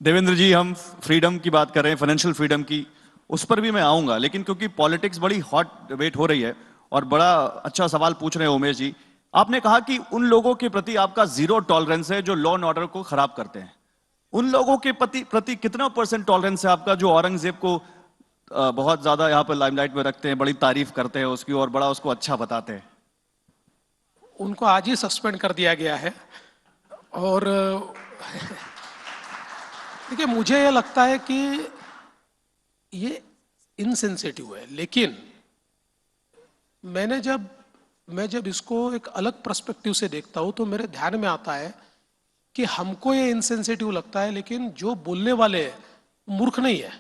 देवेंद्र जी, हम फ्रीडम की बात कर रहे हैं, फाइनेंशियल फ्रीडम की। उस पर भी मैं आऊंगा, लेकिन क्योंकि पॉलिटिक्स बड़ी हॉट वेट हो रही है और बड़ा अच्छा सवाल पूछ रहे हैं उमेश जी। आपने कहा कि उन लोगों के प्रति आपका जीरो टॉलरेंस है जो लॉ एंड ऑर्डर को खराब करते हैं। उन लोगों के प्रति कितना परसेंट टॉलरेंस है आपका जो औरंगजेब को बहुत ज्यादा यहाँ पर लाइमलाइट में रखते हैं, बड़ी तारीफ करते हैं उसकी और बड़ा उसको अच्छा बताते हैं? उनको आज ही सस्पेंड कर दिया गया है। और देखिए, मुझे ये लगता है कि ये इनसेंसिटिव है, लेकिन मैंने जब मैं जब इसको एक अलग पर्सपेक्टिव से देखता हूं तो मेरे ध्यान में आता है कि हमको ये इनसेंसिटिव लगता है, लेकिन जो बोलने वाले हैं वो मूर्ख नहीं है,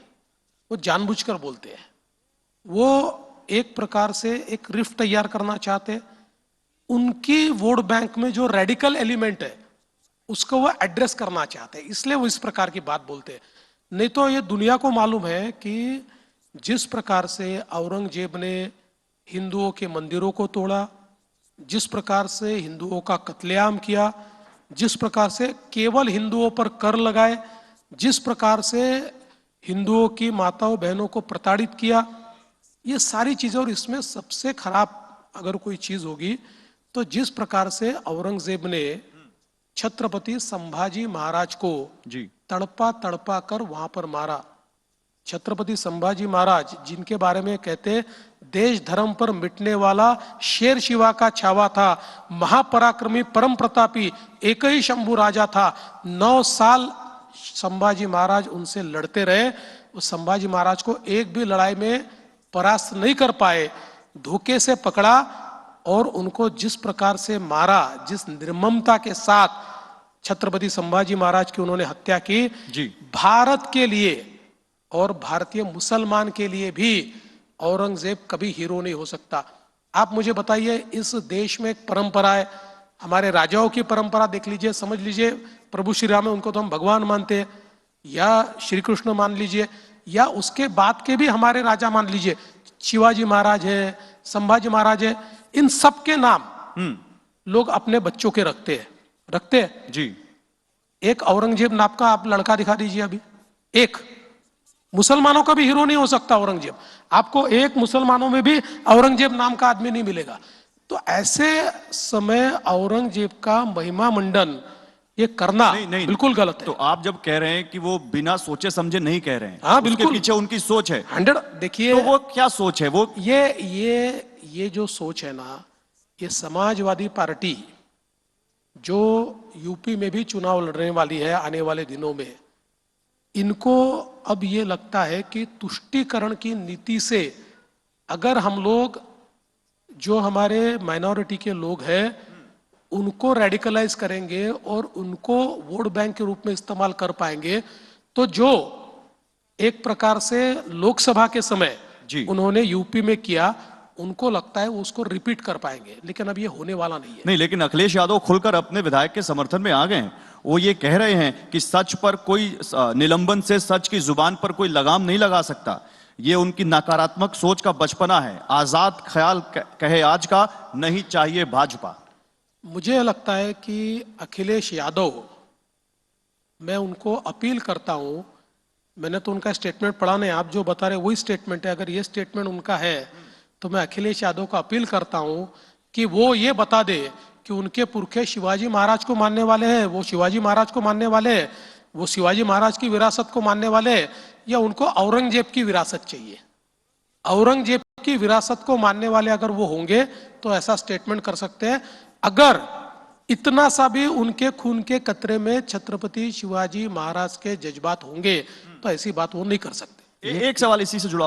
वो जानबूझकर बोलते हैं। वो एक प्रकार से एक रिफ्ट तैयार करना चाहते हैं। उनकी वोट बैंक में जो रेडिकल एलिमेंट है उसको वो एड्रेस करना चाहते हैं, इसलिए वो इस प्रकार की बात बोलते हैं। नहीं तो ये दुनिया को मालूम है कि जिस प्रकार से औरंगजेब ने हिंदुओं के मंदिरों को तोड़ा, जिस प्रकार से हिंदुओं का कत्लेआम किया, जिस प्रकार से केवल हिंदुओं पर कर लगाए, जिस प्रकार से हिंदुओं की माताओं बहनों को प्रताड़ित किया, ये सारी चीजें। और इसमें सबसे खराब अगर कोई चीज होगी तो जिस प्रकार से औरंगजेब ने छत्रपति संभाजी महाराज को जी। तड़पा तड़पा कर वहां पर मारा। छत्रपति संभाजी महाराज, जिनके बारे में कहते देश धर्म पर मिटने वाला शेर शिवा का छावा था, महापराक्रमी परम प्रतापी एक ही शंभू राजा था। 9 साल संभाजी महाराज उनसे लड़ते रहे। उस संभाजी महाराज को एक भी लड़ाई में परास्त नहीं कर पाए, धोखे से पकड़ा और उनको जिस प्रकार से मारा, जिस निर्ममता के साथ छत्रपति संभाजी महाराज की उन्होंने हत्या की, जी। भारत के लिए और भारतीय मुसलमान के लिए भी औरंगजेब कभी हीरो नहीं हो सकता। आप मुझे बताइए, इस देश में एक परंपरा है, हमारे राजाओं की परंपरा देख लीजिए, समझ लीजिए प्रभु श्री राम है, उनको तो हम भगवान मानते हैं, या श्री कृष्ण मान लीजिए, या उसके बाद के भी हमारे राजा मान लीजिए, शिवाजी महाराज है, संभाजी महाराज है, इन सब के नाम लोग अपने बच्चों के रखते हैं जी। एक औरंगजेब नाम का आप लड़का दिखा दीजिए अभी। एक मुसलमानों का भी हीरो नहीं हो सकता औरंगजेब। आपको एक मुसलमानों में भी औरंगजेब नाम का आदमी नहीं मिलेगा। तो ऐसे समय औरंगजेब का महिमा मंडन ये करना नहीं नहीं, बिल्कुल गलत है। तो आप जब कह रहे हैं कि वो बिना सोचे समझे नहीं कह रहे हैं, हाँ उसके बिल्कुल, पीछे उनकी सोच है। 100। देखिए, तो वो क्या सोच है वो? ये जो सोच है ना, ये समाजवादी पार्टी जो यूपी में भी चुनाव लड़ने वाली है आने वाले दिनों में, इनको अब ये लगता है कि तुष्टीकरण की नीति से अगर हम लोग, जो हमारे माइनॉरिटी के लोग हैं, उनको रेडिकलाइज करेंगे और उनको वोट बैंक के रूप में इस्तेमाल कर पाएंगे, तो जो एक प्रकार से लोकसभा के समय जी। उन्होंने यूपी में किया, उनको लगता है वो उसको रिपीट कर पाएंगे, लेकिन अब ये होने वाला नहीं है। नहीं, लेकिन अखिलेश यादव खुलकर अपने विधायक के समर्थन में आ गए हैं। वो ये कह रहे हैं कि सच पर कोई निलंबन से सच की जुबान पर कोई लगाम नहीं लगा सकता। ये उनकी नकारात्मक सोच का बचपना है। आजाद ख्याल कहे आज का, नहीं चाहिए भाजपा। मुझे लगता है कि अखिलेश यादव, मैं उनको अपील करता हूं, मैंने तो उनका स्टेटमेंट पढ़ा नहीं, आप जो बता रहे वही स्टेटमेंट है, अगर ये स्टेटमेंट उनका है तो मैं अखिलेश यादव को अपील करता हूं कि वो ये बता दे कि उनके पुरखे शिवाजी महाराज को मानने वाले हैं, वो शिवाजी महाराज को मानने वाले हैं, वो शिवाजी महाराज की विरासत को मानने वाले हैं, या उनको औरंगजेब की विरासत चाहिए। औरंगजेब की विरासत को मानने वाले अगर वो होंगे तो ऐसा स्टेटमेंट कर सकते हैं। अगर इतना सा भी उनके खून के कतरे में छत्रपति शिवाजी महाराज के जज्बात होंगे तो ऐसी बात वो नहीं कर सकते। एक सवाल इसी से जुड़ा